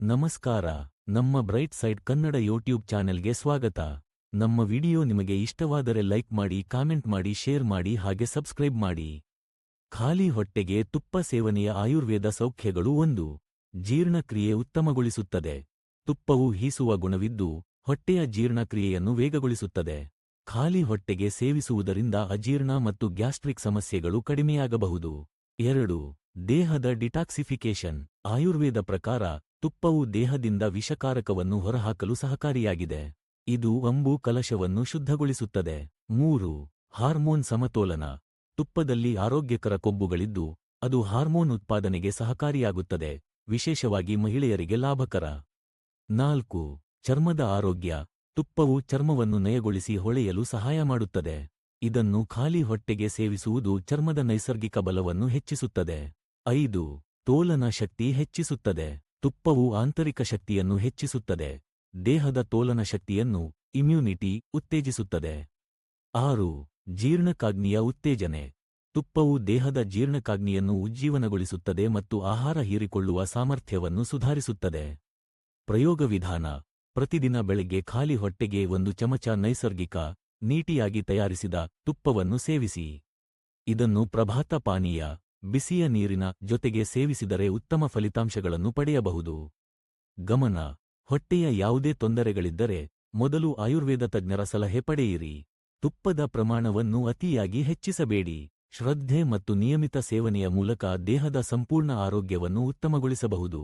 ನಮಸ್ಕಾರ. ನಮ್ಮ bright side Kannada YouTube ಚಾನೆಲ್ಗೆ ಸ್ವಾಗತ. ನಮ್ಮ ವಿಡಿಯೋ ನಿಮಗೆ ಇಷ್ಟವಾದರೆ ಲೈಕ್ ಮಾಡಿ, ಕಾಮೆಂಟ್ ಮಾಡಿ, ಶೇರ್ ಮಾಡಿ, ಹಾಗೆ ಸಬ್ಸ್ಕ್ರೈಬ್ ಮಾಡಿ. ಖಾಲಿ ಹೊಟ್ಟೆಗೆ ತುಪ್ಪ ಸೇವನೆಯ ಆಯುರ್ವೇದ ಸೌಖ್ಯಗಳು. 1. ಜೀರ್ಣಕ್ರಿಯೆ ಉತ್ತಮಗೊಳಿಸುತ್ತದೆ. ತುಪ್ಪವು ಹೀಸುವ ಗುಣವಿದ್ದು ಹೊಟ್ಟೆಯ ಜೀರ್ಣಕ್ರಿಯೆಯನ್ನು ವೇಗಗೊಳಿಸುತ್ತದೆ. ಖಾಲಿ ಹೊಟ್ಟೆಗೆ ಸೇವಿಸುವುದರಿಂದ ಅಜೀರ್ಣ ಮತ್ತು ಗ್ಯಾಸ್ಟ್ರಿಕ್ ಸಮಸ್ಯೆಗಳು ಕಡಿಮೆಯಾಗಬಹುದು. 2. ದೇಹದ ಡಿಟಾಕ್ಸಿಫಿಕೇಶನ್. ಆಯುರ್ವೇದ ಪ್ರಕಾರ ತುಪ್ಪವು ದೇಹದಿಂದ ವಿಷಕಾರಕವನ್ನು ಹೊರಹಾಕಲು ಸಹಕಾರಿಯಾಗಿದೆ. ಇದು ಅಂಬು ಕಲಶವನ್ನು ಶುದ್ಧಗೊಳಿಸುತ್ತದೆ. 3. ಹಾರ್ಮೋನ್ ಸಮತೋಲನ. ತುಪ್ಪದಲ್ಲಿ ಆರೋಗ್ಯಕರ ಕೊಬ್ಬುಗಳಿದ್ದು ಅದು ಹಾರ್ಮೋನ್ ಉತ್ಪಾದನೆಗೆ ಸಹಕಾರಿಯಾಗುತ್ತದೆ, ವಿಶೇಷವಾಗಿ ಮಹಿಳೆಯರಿಗೆ ಲಾಭಕರ. 4. ಚರ್ಮದ ಆರೋಗ್ಯ. ತುಪ್ಪವು ಚರ್ಮವನ್ನು ನಯಗೊಳಿಸಿ ಹೊಳೆಯಲು ಸಹಾಯ ಮಾಡುತ್ತದೆ. ಇದನ್ನು ಖಾಲಿ ಹೊಟ್ಟೆಗೆ ಸೇವಿಸುವುದು ಚರ್ಮದ ನೈಸರ್ಗಿಕ ಬಲವನ್ನು ಹೆಚ್ಚಿಸುತ್ತದೆ. 5. ತೋಲನ ಶಕ್ತಿ ಹೆಚ್ಚಿಸುತ್ತದೆ. ತುಪ್ಪವು ಆಂತರಿಕ ಶಕ್ತಿಯನ್ನು ಹೆಚ್ಚಿಸುತ್ತದೆ. ದೇಹದ ತೋಲನ ಶಕ್ತಿಯನ್ನು ಇಮ್ಯುನಿಟಿ ಉತ್ತೇಜಿಸುತ್ತದೆ. 6. ಜೀರ್ಣಕಾಗ್ನಿಯ ಉತ್ತೇಜನೆ. ತುಪ್ಪವು ದೇಹದ ಜೀರ್ಣಕಾಗ್ನಿಯನ್ನು ಉಜ್ಜೀವನಗೊಳಿಸುತ್ತದೆ ಮತ್ತು ಆಹಾರ ಹೀರಿಕೊಳ್ಳುವ ಸಾಮರ್ಥ್ಯವನ್ನು ಸುಧಾರಿಸುತ್ತದೆ. ಪ್ರಯೋಗ ವಿಧಾನ. ಪ್ರತಿದಿನ ಬೆಳಗ್ಗೆ ಖಾಲಿ ಹೊಟ್ಟೆಗೆ 1 ಚಮಚ ನೈಸರ್ಗಿಕ, ನೀಟಿಯಾಗಿ ತಯಾರಿಸಿದ ತುಪ್ಪವನ್ನು ಸೇವಿಸಿ. ಇದನ್ನು ಪ್ರಭಾತ ಪಾನೀಯ, ಬಿಸಿಯ ನೀರಿನ ಜೊತೆಗೆ ಸೇವಿಸಿದರೆ ಉತ್ತಮ ಫಲಿತಾಂಶಗಳನ್ನು ಪಡೆಯಬಹುದು. ಗಮನ: ಹೊಟ್ಟೆಯ ಯಾವುದೇ ತೊಂದರೆಗಳಿದ್ದರೆ ಮೊದಲು ಆಯುರ್ವೇದ ತಜ್ಞರ ಸಲಹೆ ಪಡೆಯಿರಿ. ತುಪ್ಪದ ಪ್ರಮಾಣವನ್ನು ಅತಿಯಾಗಿ ಹೆಚ್ಚಿಸಬೇಡಿ. ಶ್ರದ್ಧೆ ಮತ್ತು ನಿಯಮಿತ ಸೇವನೆಯ ಮೂಲಕ ದೇಹದ ಸಂಪೂರ್ಣ ಆರೋಗ್ಯವನ್ನು ಉತ್ತಮಗೊಳಿಸಬಹುದು.